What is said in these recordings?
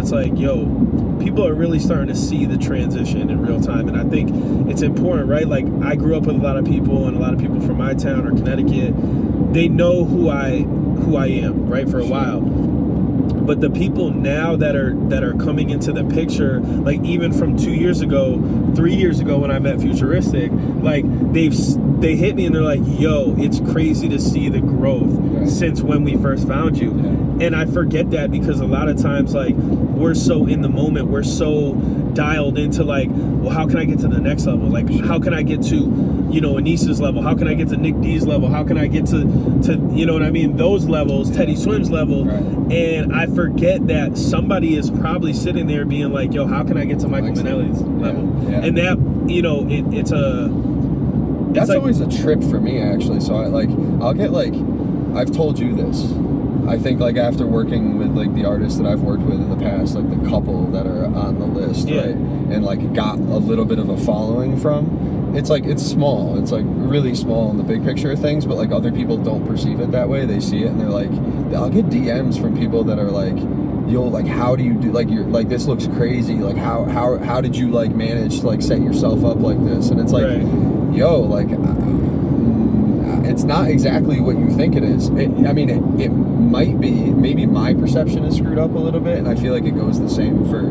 it's like, yo, people are really starting to see the transition in real time. And I think it's important, right? Like, I grew up with a lot of people, and a lot of people from my town or Connecticut, they know who I am, right, for a while. But the people now that are coming into the picture, like even from 2 years ago, 3 years ago when I met Futuristic, like they hit me and they're like, yo, it's crazy to see the growth since when we first found you. And I forget that because a lot of times, like, we're so in the moment, we're so dialed into like, well, how can I get to the next level? Like, how can I get to, you know, Anissa's level? How can I get to Nick D's level? How can I get to you know what I mean, those levels, Teddy Swim's level? And I forget that somebody is probably sitting there being like, yo, how can I get to Michael Manelli's level? And that, you know, that's like, always a trip for me, actually. So I'll get like, I've told you this, I think, like, after working with like the artists that I've worked with in the past, like the couple that are on the list, right, and like got a little bit of a following from, it's like, it's small, it's like really small in the big picture of things, but like other people don't perceive it that way. They see it and they're like, I'll get DMs from people that are like, yo, like, how do you do, like, you're like, this looks crazy, like, how did you like manage to like set yourself up like this? And it's like, yo, like, it's not exactly what you think it is. It might be, maybe my perception is screwed up a little bit, and I feel like it goes the same for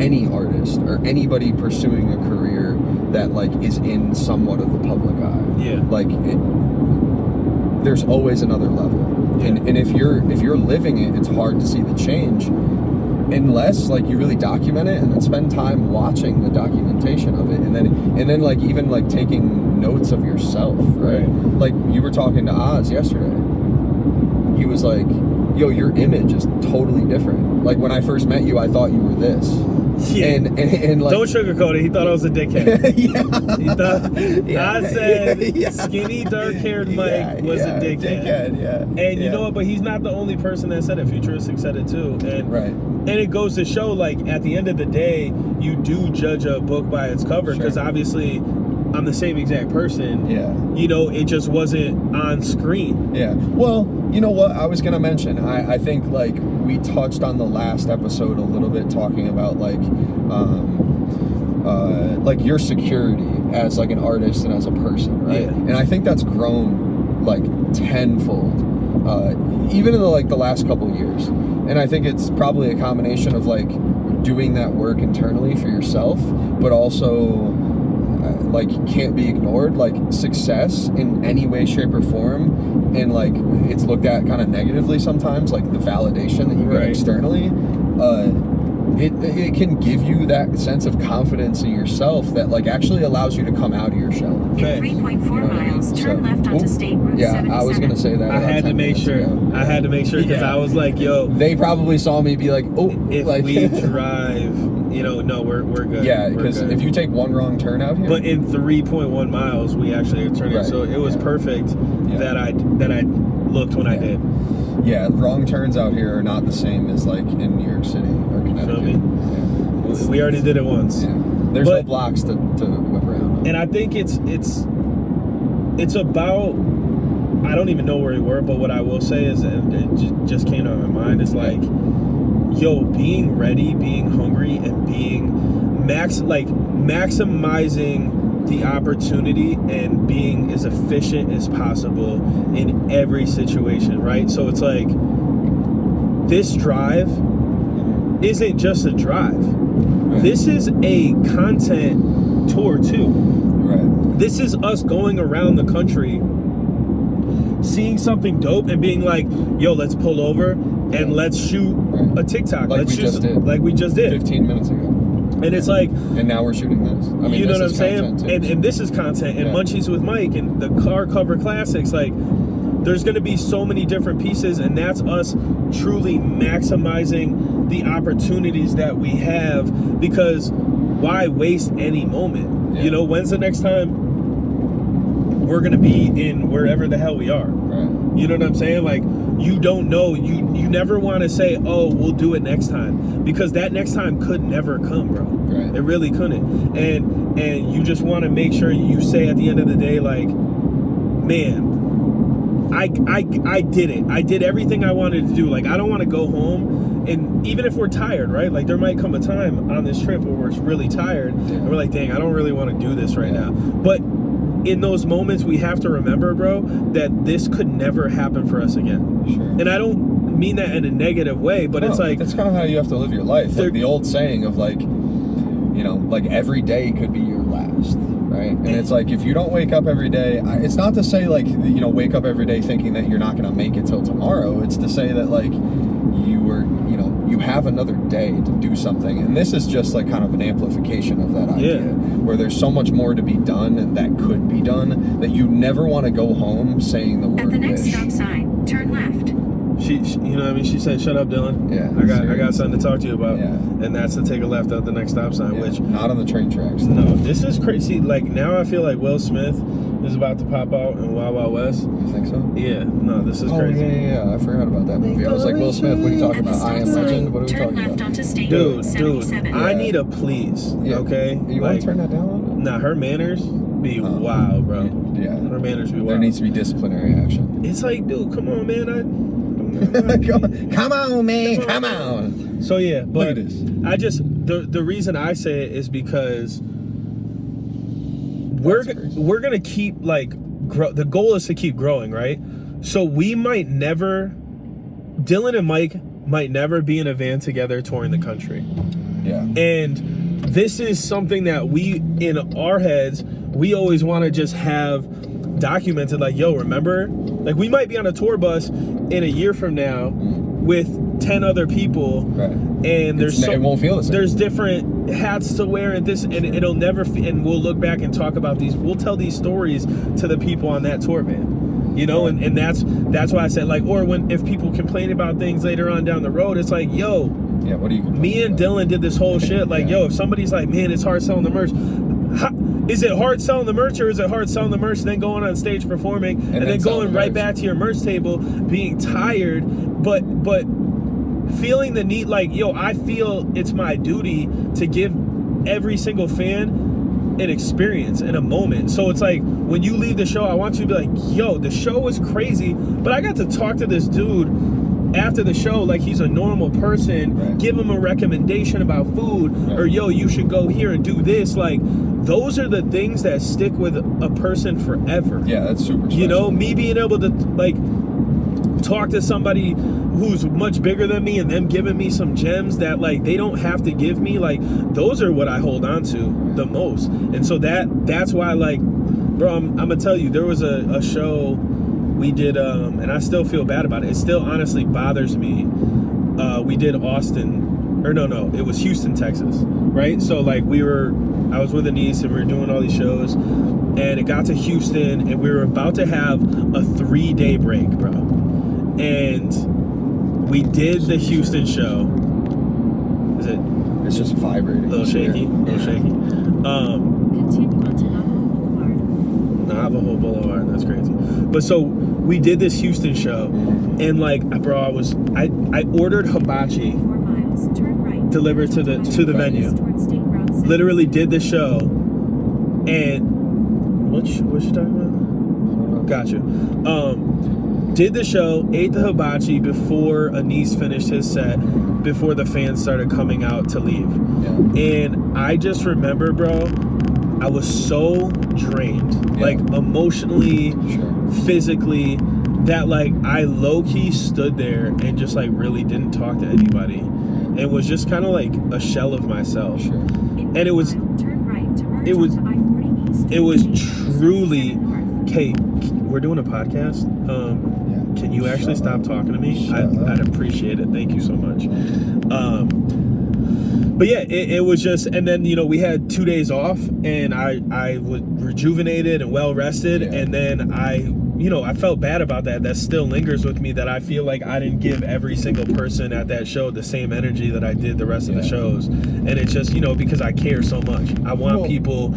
any artist or anybody pursuing a career that like is in somewhat of the public eye. Like, there's always another level. And if you're living it, it's hard to see the change unless like you really document it and then spend time watching the documentation of it, and then like even like taking notes of yourself, right? Like, you were talking to Oz yesterday. He was like, yo, your image is totally different. Like, when I first met you, I thought you were this. And like, don't sugarcoat it. He thought I was a dickhead. He thought I said skinny, dark-haired Mike was a dickhead. And you know what? But he's not the only person that said it. Futuristic said it too. And it goes to show, like, at the end of the day, you do judge a book by its cover, because obviously I'm the same exact person. You know, it just wasn't on screen. Well, you know what I was gonna mention? I think like we touched on the last episode a little bit, talking about like your security as like an artist and as a person, right? And I think that's grown like tenfold, even in the last couple of years. And I think it's probably a combination of like doing that work internally for yourself, but also like can't be ignored. Like, success in any way, shape, or form, and like it's looked at kind of negatively sometimes, like the validation that you get externally, it can give you that sense of confidence in yourself that like actually allows you to come out of your shell. In 3.4 miles, turn left onto State Route 77. I was gonna say that. I had to make sure. I had to make sure, because I was like, yo, they probably saw me be like, oh, if like, we drive, you know, no, we're good. Because if you take one wrong turn out here. But in 3.1 miles, we actually are turning. So it was perfect that I looked when I did. Wrong turns out here are not the same as like in New York City or Connecticut. We already did it once. There's no blocks to whip around. And I think it's about, I don't even know where we were, but what I will say is, and it just came to my mind, is like, yo, being ready, being hungry, and being maximizing the opportunity and being as efficient as possible in every situation, right? So it's like, this drive isn't just a drive. This is a content tour too. This is us going around the country, seeing something dope and being like, yo, let's pull over and let's shoot a TikTok. Like we just did 15 minutes ago. And it's like, and now we're shooting this. I mean, you know what I'm saying? And this is content. And Munchies with Mike and the car cover classics. Like, there's going to be so many different pieces, and that's us truly maximizing the opportunities that we have. Because why waste any moment? You know, when's the next time we're going to be in wherever the hell we are? You know what I'm saying? Like, you don't know. You never want to say, oh, we'll do it next time, because that next time could never come, bro. It really couldn't. And you just want to make sure you say at the end of the day, like, man, I did it. I did everything I wanted to do. Like, I don't want to go home and even if we're tired, right? Like there might come a time on this trip where we're really tired and we're like, dang, I don't really want to do this right now. But in those moments, we have to remember, bro, that this could never happen for us again. Sure. And I don't mean that in a negative way, but it's like, that's kind of how you have to live your life. Like the old saying of like, you know, like every day could be your last, right? And it's like, if you don't wake up every day, it's not to say like, you know, wake up every day thinking that you're not going to make it till tomorrow. It's to say that like you have another day to do something. And this is just like kind of an amplification of that idea, where there's so much more to be done and that could be done, that you never want to go home saying the word At the next wish. stop sign, turn left. she, you know what I mean? She said, shut up, Dylan. Yeah. I got something to talk to you about. Yeah. And that's to take a left at the next stop sign, which... Not on the train tracks. No, this is crazy. Like, now I feel like Will Smith is about to pop out in Wild Wild West. You think so? Yeah. No, this is crazy. Yeah. I forgot about that movie. I was like, Will Smith, what are you talking about? I Am Legend? What are we talking about? Dude, I need a please, okay? You want to turn that down? Nah, her manners be wild, bro. Yeah. Her manners be wild. There needs to be disciplinary action. It's like, dude, come on, man. Come on, man. Come on. So, yeah, but Look at this. I just, the reason I say it is because we're going to keep, like, the goal is to keep growing, right? So we might never, Dylan and Mike might never be in a van together touring the country. Yeah. And this is something that we, in our heads, we always want to just have documented. Like, yo, remember? Like, we might be on a tour bus in a year from now with 10 other people. Right. And it won't feel the same. There's different hats to wear and this, and it'll never, and we'll look back and talk about these. We'll tell these stories to the people on that tour van. You know, and that's why I said, like, or if people complain about things later on down the road, it's like, yo, yeah, what do you me and Dylan did this whole shit. Like, yo, if somebody's like, man, it's hard selling the merch. Is it hard selling the merch, or is it hard selling the merch and then going on stage performing and then going right back to your merch table, being tired, but feeling the need, like, yo, I feel it's my duty to give every single fan an experience and a moment. So it's like, when you leave the show, I want you to be like, yo, the show was crazy, but I got to talk to this dude after the show like he's a normal person, give him a recommendation about food, or yo, you should go here and do this. Like, those are the things that stick with a person forever. Yeah, that's super special. You know, me being able to, like, talk to somebody who's much bigger than me and them giving me some gems that, like, they don't have to give me, like, those are what I hold on to the most. And so that's why, like, bro, I'm gonna tell you, there was a show we did, and I still feel bad about it. It still honestly bothers me. We did Austin, or no, it was Houston, Texas, right? So, like, I was with Anise and we were doing all these shows, and it got to Houston and we were about to have a 3-day break, bro. And we did the Houston show. Is it? It's just vibrating. A little shaky. Continue on to Navajo Boulevard. That's crazy. But so we did this Houston show, and, like, bro, I ordered hibachi 4 miles, turn right. delivered to the venue. Literally did the show, and what you talking about? Gotcha. Did the show, ate the hibachi before Anise finished his set, before the fans started coming out to leave. Yeah. And I just remember, bro, I was so drained, like, emotionally, physically, that, like, I low-key stood there and just, like, really didn't talk to anybody, and was just kind of like a shell of myself. And it was truly, Kate, we're doing a podcast. Can you actually stop talking to me? I'd appreciate it. Thank you so much. But yeah, it was just, and then, you know, we had 2 days off, and I was rejuvenated and well rested, and then I felt bad about that. That still lingers with me, that I feel like I didn't give every single person at that show the same energy that I did the rest of the shows. And it's just, you know, because I care so much. I want people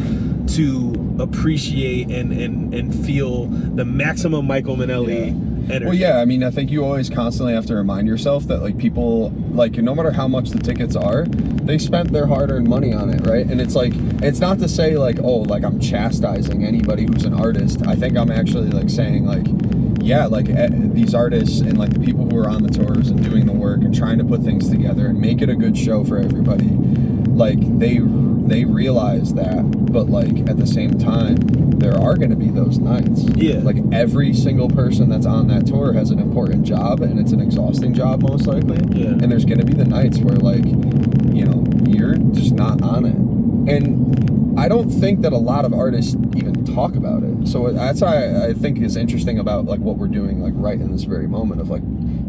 to appreciate and feel the maximum Michael Manelli energy. Well, yeah, I mean, I think you always constantly have to remind yourself that, like, people, like, no matter how much the tickets are, they spent their hard-earned money on it, right? And it's like, it's not to say, like, oh, like, I'm chastising anybody who's an artist. I think I'm actually, like, saying, like, yeah, like these artists and like the people who are on the tours and doing the work and trying to put things together and make it a good show for everybody, like they realize that, but like at the same time, there are going to be those nights. Yeah. Like every single person that's on that tour has an important job, and it's an exhausting job most likely. Yeah. And there's going to be the nights where like, you know, you're just not on it. And I don't think that a lot of artists even talk about it. So that's why I think is interesting about like what we're doing like right in this very moment of like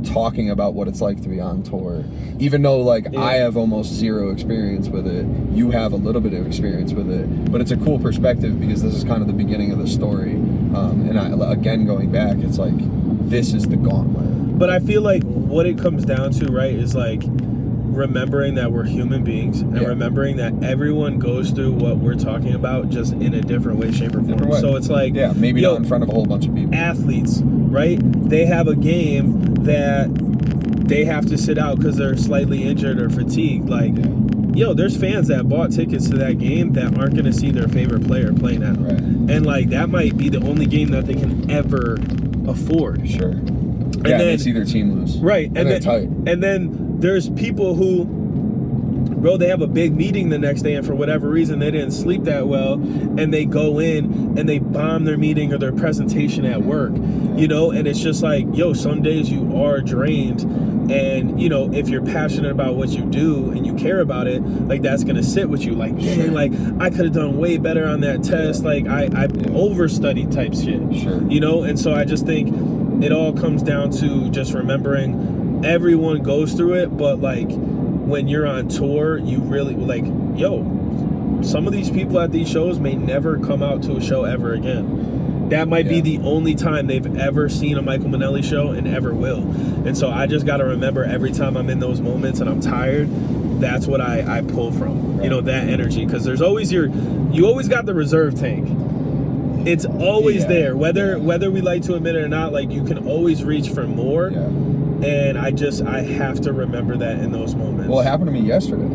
talking about what it's like to be on tour. Even though like I have almost zero experience with it, you have a little bit of experience with it, but it's a cool perspective because this is kind of the beginning of the story. And again, going back, it's like, this is the gauntlet. But I feel like what it comes down to, right, is like remembering that we're human beings and remembering that everyone goes through what we're talking about just in a different way, shape, or form. So it's like, maybe not in front of a whole bunch of people. Athletes, right? They have a game that they have to sit out because they're slightly injured or fatigued. Like, there's fans that bought tickets to that game that aren't going to see their favorite player play now. Right. And like, that might be the only game that they can ever afford. Sure. And then they see their team lose. Right. And they're tight. And then there's people who, bro, they have a big meeting the next day, and for whatever reason they didn't sleep that well, and they go in and they bomb their meeting or their presentation at work, and it's just like, some days you are drained, and if you're passionate about what you do and you care about it, like that's gonna sit with you, like, dang, like I could have done way better on that test, like I overstudied type shit, and so I just think it all comes down to just remembering everyone goes through it, but like when you're on tour, you really like, some of these people at these shows may never come out to a show ever again. That might be the only time they've ever seen a Michael Manelli show and ever will. And so I just got to remember every time I'm in those moments and I'm tired, that's what I pull from, that energy. Because there's always you always got the reserve tank. It's always there, whether we like to admit it or not. Like, you can always reach for more. And I have to remember that in those moments. Well, it happened to me yesterday.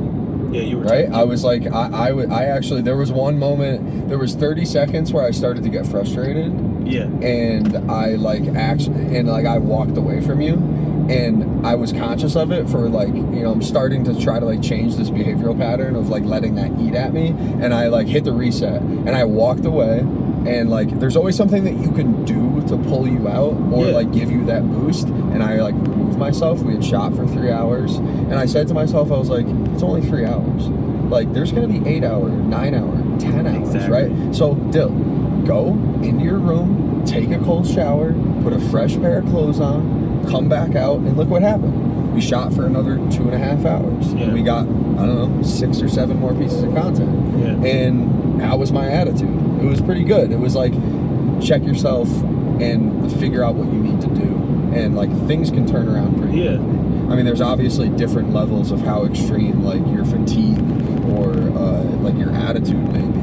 Yeah, you were right. I was like, I actually, there was one moment, there was 30 seconds where I started to get frustrated. Yeah. And I I walked away from you, and I was conscious of it for like, I'm starting to try to like change this behavioral pattern of like letting that eat at me, and I like hit the reset, and I walked away. And like, there's always something that you can do to pull you out or like give you that boost. And I like removed myself. We had shot for 3 hours, and I said to myself, I was like, it's only 3 hours. Like, there's gonna be 8 hour, 9 hour, 10 hours, right? So, Dill, go into your room, take a cold shower, put a fresh pair of clothes on, come back out, and look what happened. We shot for another 2.5 hours. And we got, I don't know, 6 or 7 more pieces of content. Yeah. And that was my attitude. It was pretty good. It was like, check yourself and figure out what you need to do. And like, things can turn around pretty quickly. I mean, there's obviously different levels of how extreme like your fatigue or like your attitude may be,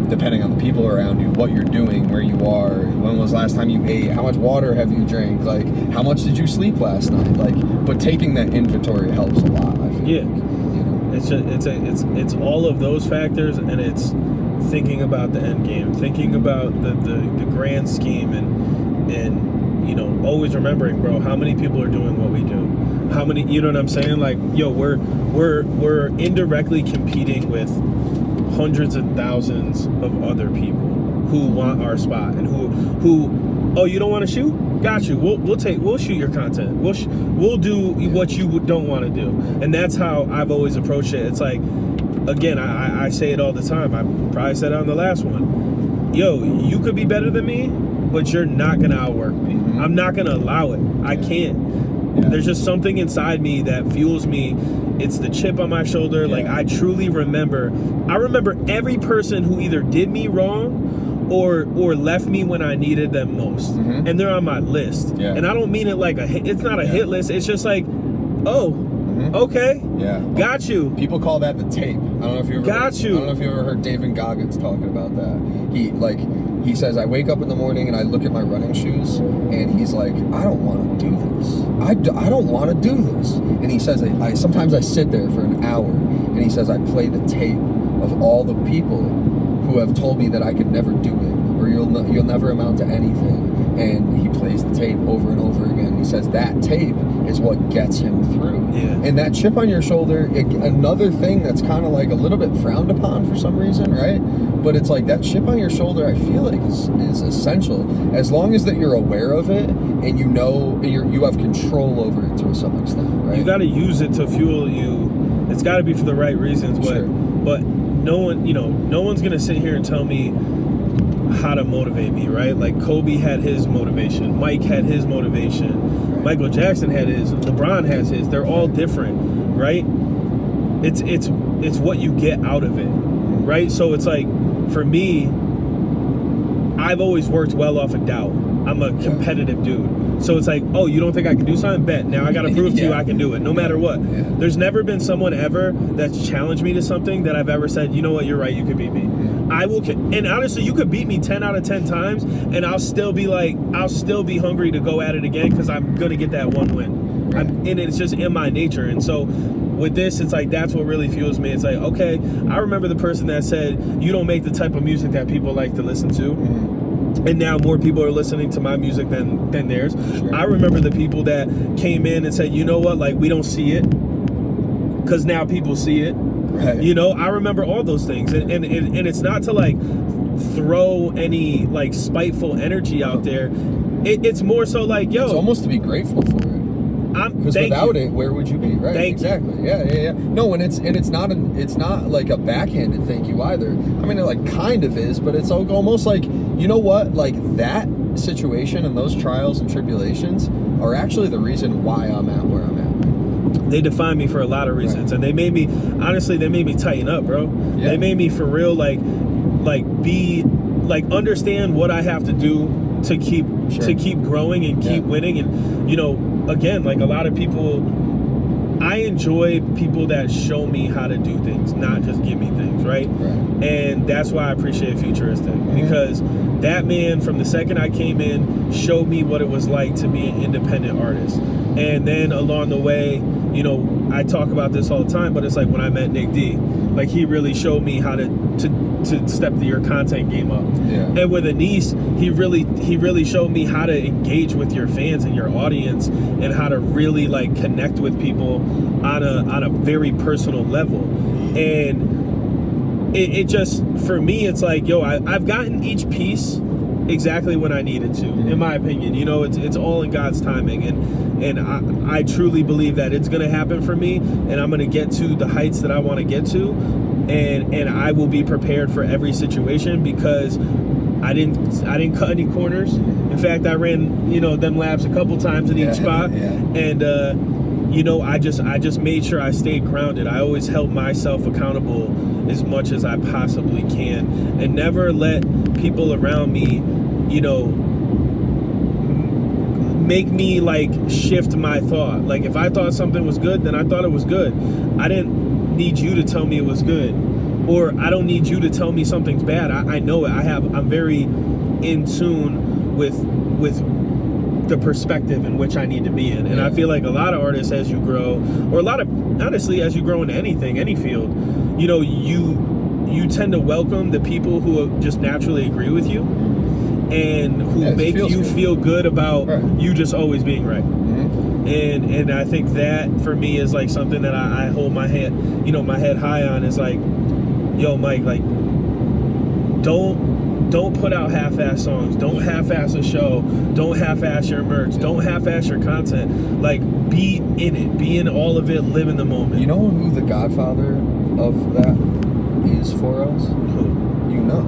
depending on the people around you, what you're doing, where you are, when was the last time you ate, how much water have you drank, like how much did you sleep last night, like, but taking that inventory helps a lot, I feel like. It's all of those factors, and it's thinking about the end game, thinking about the grand scheme, and always remembering, bro, how many people are doing what we do, how many, you know what I'm saying, like, we're indirectly competing with hundreds of thousands of other people who want our spot, and who oh, you don't want to shoot? Got you. We'll shoot your content. We'll do what you don't want to do. And that's how I've always approached it. It's like, again, I say it all the time. I probably said it on the last one. You could be better than me, but you're not gonna outwork me. I'm not gonna allow it. I can't. There's just something inside me that fuels me. It's the chip on my shoulder. Like, I truly remember every person who either did me wrong or left me when I needed them most. And they're on my list. And I don't mean it like it's not a hit list. It's just like, okay, got you. People call that the tape. I don't know if you ever heard David Goggins talking about that. He says, I wake up in the morning and I look at my running shoes, and he's like, I don't want to do this. I don't want to do this. And he says, sometimes I sit there for an hour, and he says, I play the tape of all the people who have told me that I could never do it, or you'll never amount to anything. and he plays the tape over and over again. He says that tape is what gets him through. Yeah. And that chip on your shoulder, another thing that's kind of like a little bit frowned upon for some reason, right? But it's like that chip on your shoulder, I feel like is essential, as long as that you're aware of it and you know you have control over it to some extent, right? You got to use it to fuel you. It's got to be for the right reasons, but Sure. but no one's gonna sit here and tell me how to motivate me, right? Like Kobe had his motivation, Mike had his motivation, Right. Michael Jackson had his, LeBron has his. They're all different, right? It's what you get out of it, right? So it's like, for me, I've always worked well off of doubt. I'm a competitive dude. So it's like, oh, you don't think I can do something? Bet. Now I got to prove to you Yeah. I can do it, no matter what. Yeah. There's never been someone ever that's challenged me to something that I've ever said, you know what, you're right, you could beat me. I will, and honestly, you could beat me 10 out of 10 times, and I'll still be hungry to go at it again, because I'm going to get that one win. Right. And it's just in my nature. And so with this, it's like, that's what really fuels me. It's like, okay, I remember the person that said, you don't make the type of music that people like to listen to. And now more people are listening to my music than theirs. Sure. I remember the people that came in and said, you know what, like, we don't see it, because now people see it. Right. You know, I remember all those things. And it's not to like throw any like spiteful energy out there. It's more so like, yo, It's almost to be grateful for it. Because without it, where would you be? Right. Exactly. Yeah. No, and it's not like a backhanded thank you either. I mean, it like kind of is, but it's almost like, you know what? Like that situation and those trials and tribulations are actually the reason why I'm at where I'm at. They defined me for a lot of reasons, Right. and they made me tighten up, bro. Yeah. They made me for real, like understand what I have to do to keep growing and keep winning. And again, like a lot of people, I enjoy people that show me how to do things, not just give me things, right? And that's why I appreciate Futuristic, because that man, from the second I came in, showed me what it was like to be an independent artist. And then along the way, I talk about this all the time, but it's like when I met Nick D, like he really showed me how to step your content game up. Yeah. And with Anise, he really showed me how to engage with your fans and your audience, and how to really like connect with people on a very personal level. And it just, for me, it's like, yo, I've gotten each piece exactly when I needed to, in my opinion. It's all in God's timing, and I truly believe that it's gonna happen for me, and I'm gonna get to the heights that I want to get to, and I will be prepared for every situation, because I didn't cut any corners. In fact, I ran them laps a couple times in each spot, and I just made sure I stayed grounded. I always held myself accountable as much as I possibly can, and never let people around me, make me like shift my thought. Like if I thought something was good, then I thought it was good. I didn't need you to tell me it was good, or I don't need you to tell me something's bad. I know it. I'm very in tune with the perspective in which I need to be in. And I feel like a lot of artists, as you grow, or honestly, as you grow into any field, you tend to welcome the people who just naturally agree with you, and who make you feel good about you just always being right. And I think that for me is like something that I hold my head high on. Is like, yo, Mike, like don't put out half-ass songs. Don't half-ass a show. Don't half-ass your merch. Don't half-ass your content. Like, be in it. Be in all of it. Live in the moment. You know who the godfather of that is for us? Who? You know.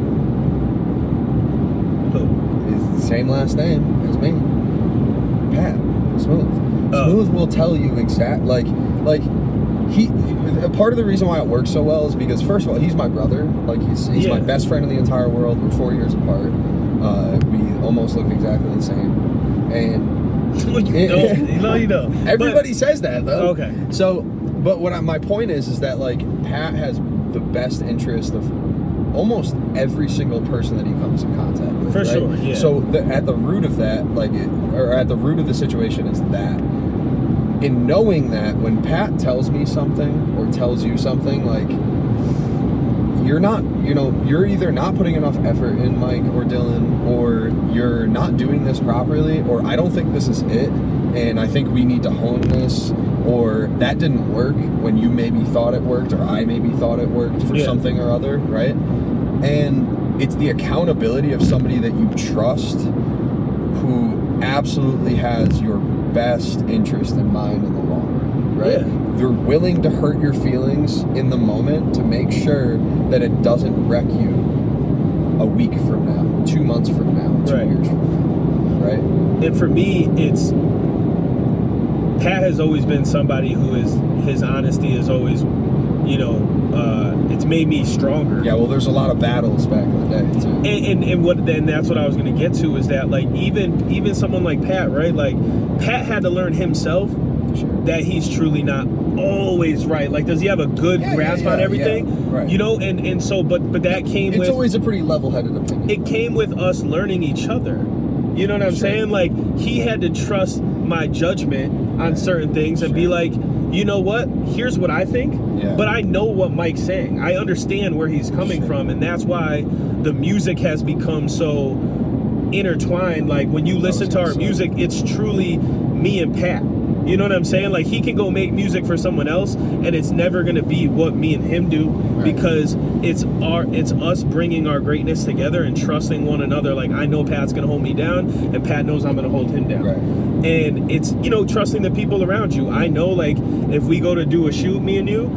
Who? It's the same last name as me. Pat. Smooth. Smooth will tell you like he. Part of the reason why it works so well is because, first of all, he's my brother. Like he's my best friend in the entire world. We're 4 years apart. We almost look exactly the same. And you don't. Everybody says that though. Okay. So, but my point is that like Pat has the best interest of almost every single person that he comes in contact with. For right? sure. Yeah. So at the root of that, at the root of the situation is that. In knowing that when Pat tells me something or tells you something, like you're not, you're either not putting enough effort in, Mike or Dylan, or you're not doing this properly, or I don't think this is it, and I think we need to hone this, or that didn't work when you maybe thought it worked, or I maybe thought it worked for something or other, right? And it's the accountability of somebody that you trust who absolutely has your best interest in mind in the long run, right? Yeah. You're willing to hurt your feelings in the moment to make sure that it doesn't wreck you a week from now, 2 months from now, 2 years from now, right? And for me, it's Pat has always been somebody who is, his honesty is always, it's made me stronger. Yeah, well, there's a lot of battles back in the day too. And that's what I was going to get to, is that like even someone like Pat, right? Like Pat had to learn himself that he's truly not always right. Like, does he have a good grasp on everything? Yeah, right. And so but that came with, it's always a pretty level-headed opinion. It came with us learning each other. You know what I'm saying? Like, he had to trust my judgment on certain things and be like, you know what? Here's what I think. Yeah. But I know what Mike's saying. I understand where he's coming from, and that's why the music has become so intertwined. Like, when you listen to our music, it's truly me and Pat. You know what I'm saying? Like, he can go make music for someone else, and it's never gonna be what me and him do, because it's us bringing our greatness together and trusting one another. Like, I know Pat's gonna hold me down, and Pat knows I'm gonna hold him down. Right. And it's, trusting the people around you. I know, like, if we go to do a shoot, me and you,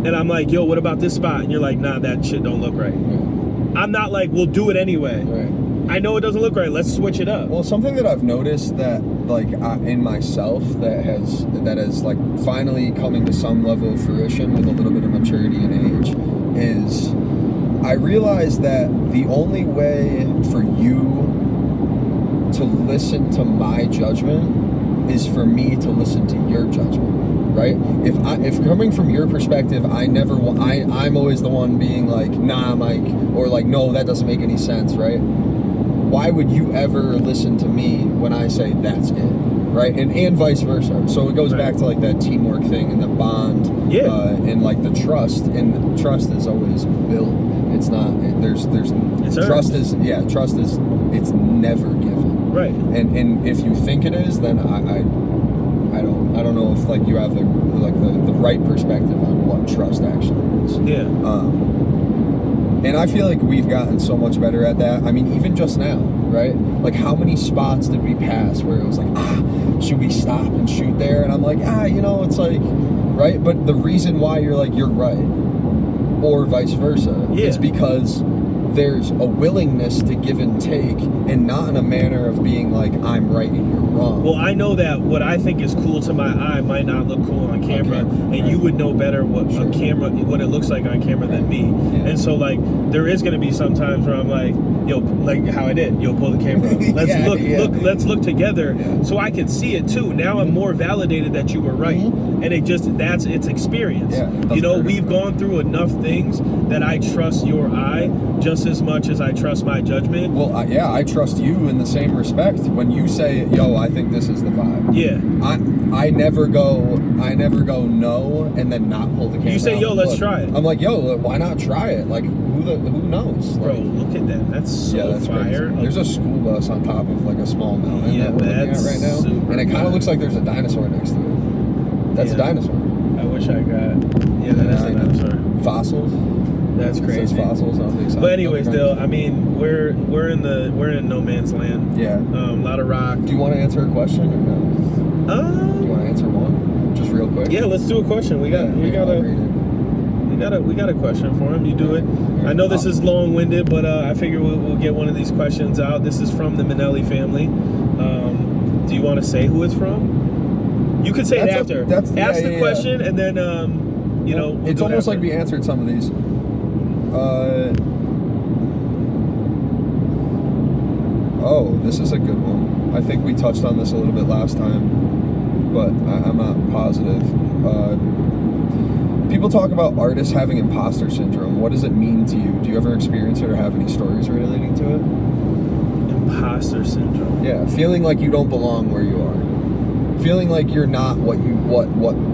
and I'm like, yo, what about this spot? And you're like, nah, that shit don't look right. Yeah. I'm not like, we'll do it anyway. Right. I know it doesn't look right. Let's switch it up. Well, something that I've noticed that, like, in myself that has like finally coming to some level of fruition with a little bit of maturity and age is I realized that the only way for you to listen to my judgment is for me to listen to your judgment, right? If coming from your perspective, I'm always the one being like, nah, Mike, or like, no, that doesn't make any sense, right? Why would you ever listen to me when I say that's it, right? And vice versa. So it goes back to like that teamwork thing and the bond, and like the trust. And trust is always built. It's not. Trust is it's never given. Right. And if you think it is, then I don't know if like you have the right perspective on what trust actually is. Yeah. And I feel like we've gotten so much better at that. I mean, even just now, right? Like, how many spots did we pass where it was like, should we stop and shoot there? And I'm like, it's like, right? But the reason why you're like, you're right, or vice versa, is because there's a willingness to give and take, and not in a manner of being like, I'm right and you're wrong. Well, I know that what I think is cool to my eye might not look cool on camera, and you would know better what it looks like on camera than me. Yeah. And so, like, there is going to be some times where I'm like, yo, like how I did, pull the camera up. Let's look together, so I can see it too. Now I'm more validated that you were right, and it's experience. Yeah, we've gone through enough things that I trust your eye just as much as I trust my judgment. Well, I trust you in the same respect. When you say, yo, I think this is the vibe. Yeah. I never go no and then not pull the camera. You say, yo, let's try it. I'm like, yo, why not try it? Like, who knows? Bro, like, look at that. That's so fire. Crazy. There's a school bus on top of like a small mountain that we're looking at right now. And it kind of looks like there's a dinosaur next to it. That's a dinosaur. I wish I got. Yeah, that is a dinosaur. Fossils. That's crazy. It says fossils on the side. But anyways, Dill, I mean, we're in no man's land. Yeah. A lot of rock. Do you want to answer a question or no? Do you want to answer one, just real quick? Yeah, let's do a question. We got a question for him. You do it. I know this is long-winded, but I figure we'll get one of these questions out. This is from the Minnelli family. Do you want to say who it's from? You could say it after. Ask the question, and then we'll it's almost like we answered some of these. This is a good one. I think we touched on this a little bit last time, but I'm not positive. People talk about artists having imposter syndrome. What does it mean to you? Do you ever experience it or have any stories relating to it? Imposter syndrome. Yeah, feeling like you don't belong where you are. Feeling like you're not what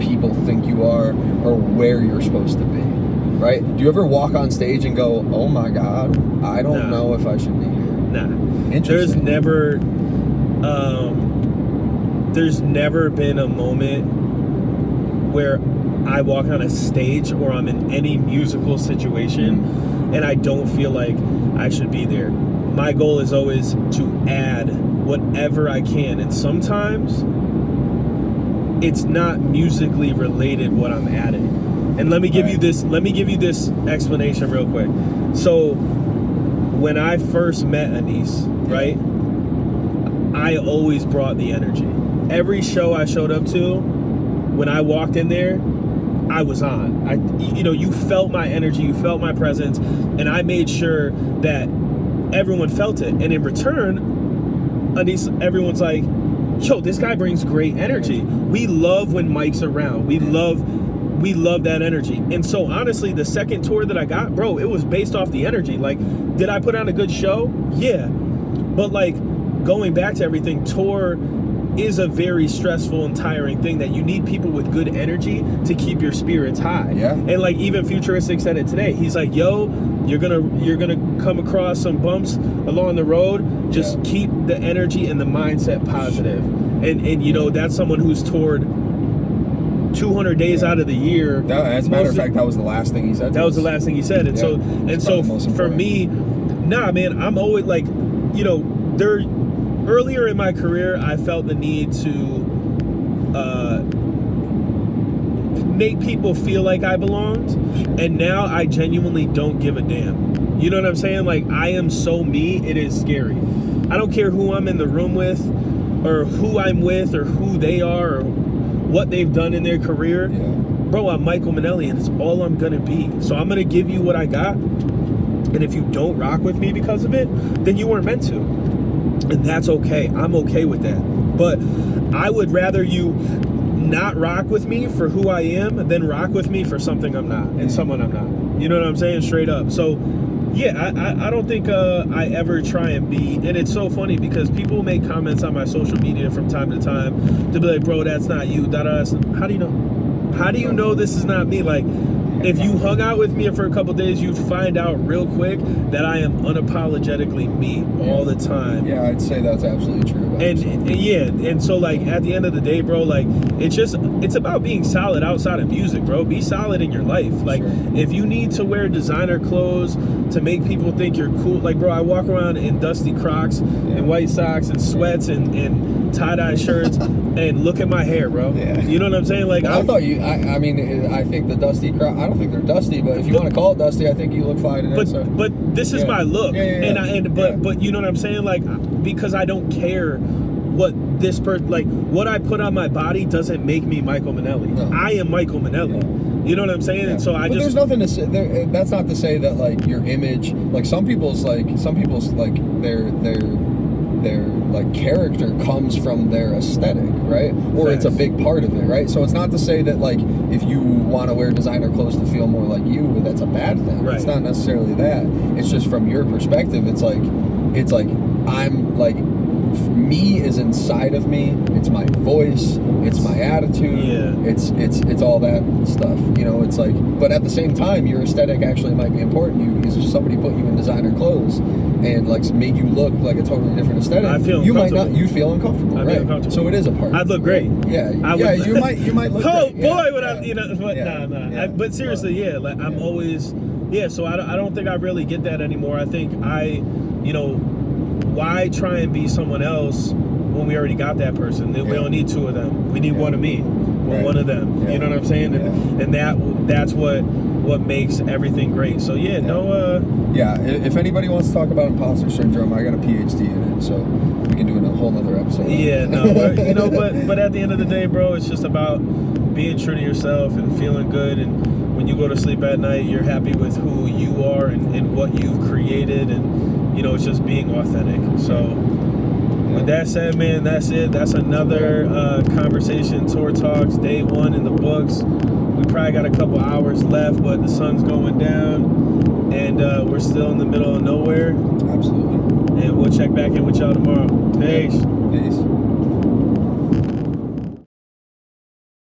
people think you are or where you're supposed to be. right? Do you ever walk on stage and go, oh my God, I don't know if I should be here? Nah. Interesting. There's never been a moment where I walk on a stage or I'm in any musical situation and I don't feel like I should be there. My goal is always to add whatever I can, and sometimes it's not musically related what I'm adding. And let me give you this explanation real quick. So when I first met Anise, right, I always brought the energy. Every show I showed up to, when I walked in there, I was on. You felt my energy, you felt my presence, and I made sure that everyone felt it. And in return, Anise, everyone's like, yo, this guy brings great energy. We love when Mike's around. We love that energy. And so honestly, the second tour that I got, bro, it was based off the energy. Like, did I put on a good show? Yeah. But like, going back to everything, tour is a very stressful and tiring thing that you need people with good energy to keep your spirits high. Yeah. And like even Futuristic said it today. He's like, yo, you're gonna come across some bumps along the road. Just keep the energy and the mindset positive. And that's someone who's toured 200 days out of the year. As a matter of fact, that was the last thing he said. That was the last thing he said. And so for me, nah, man, I'm always like, earlier in my career, I felt the need to make people feel like I belonged, and now I genuinely don't give a damn. You know what I'm saying? Like, I am so me, it is scary. I don't care who I'm in the room with, or who I'm with, or who they are, or what they've done in their career. Yeah. Bro, I'm Michael Manelli, and it's all I'm gonna be. So I'm gonna give you what I got, and if you don't rock with me because of it, then you weren't meant to. And that's okay. I'm okay with that. But I would rather you not rock with me for who I am than rock with me for something I'm not and someone I'm not. You know what I'm saying? Straight up. So yeah, I don't think I ever try and be, and it's so funny because people make comments on my social media from time to time to be like, bro, that's not you. How do you know? How do you know this is not me? Like, if you hung out with me for a couple days, you'd find out real quick that I am unapologetically me all the time. Yeah, I'd say that's absolutely true. And so like at the end of the day, bro, like it's about being solid outside of music, bro. Be solid in your life. Like, if you need to wear designer clothes to make people think you're cool, like, bro, I walk around in dusty Crocs and white socks and sweats and tie-dye shirts and look at my hair, bro. Yeah. You know what I'm saying? Like, I think the dusty Crocs, I don't think they're dusty, but if you want to call it dusty, I think you look fine in it. But this is my look. But you know what I'm saying? Like, because I don't care what this person, like, what I put on my body doesn't make me Michael Manelli. No. I am Michael Manelli. Yeah. You know what I'm saying? Yeah. And so there's nothing to say. That's not to say that like your image, like some people's like their like character comes from their aesthetic, right? Or it's a big part of it, right? So it's not to say that like if you want to wear designer clothes to feel more like you, that's a bad thing. Right. It's not necessarily that. It's just from your perspective. It's like I'm like, me is inside of me. It's my voice. It's my attitude. Yeah. It's all that stuff. It's like, but at the same time, your aesthetic actually might be important to you, because if somebody put you in designer clothes and like made you look like a totally different aesthetic, you feel uncomfortable. Right? Uncomfortable. So it is a part. I'd look great. Yeah. You might look. Oh great. boy, would I? But nah. Yeah. But seriously, like I'm always. Yeah. So I don't think I really get that anymore. I think why try and be someone else when we already got that person? We don't need two of them. We need one of me or one of them. Yeah. You know what I'm saying? And that's what makes everything great. So if anybody wants to talk about imposter syndrome, I got a PhD in it, so we can do a whole nother episode. But at the end of the day, bro, it's just about being true to yourself and feeling good, and when you go to sleep at night, you're happy with who you are and what you've created, and it's just being authentic. So with that said, man, that's it. That's another conversation, Tour Talks, day 1 in the books. We probably got a couple hours left, but the sun's going down, and we're still in the middle of nowhere. Absolutely. And we'll check back in with y'all tomorrow. Peace.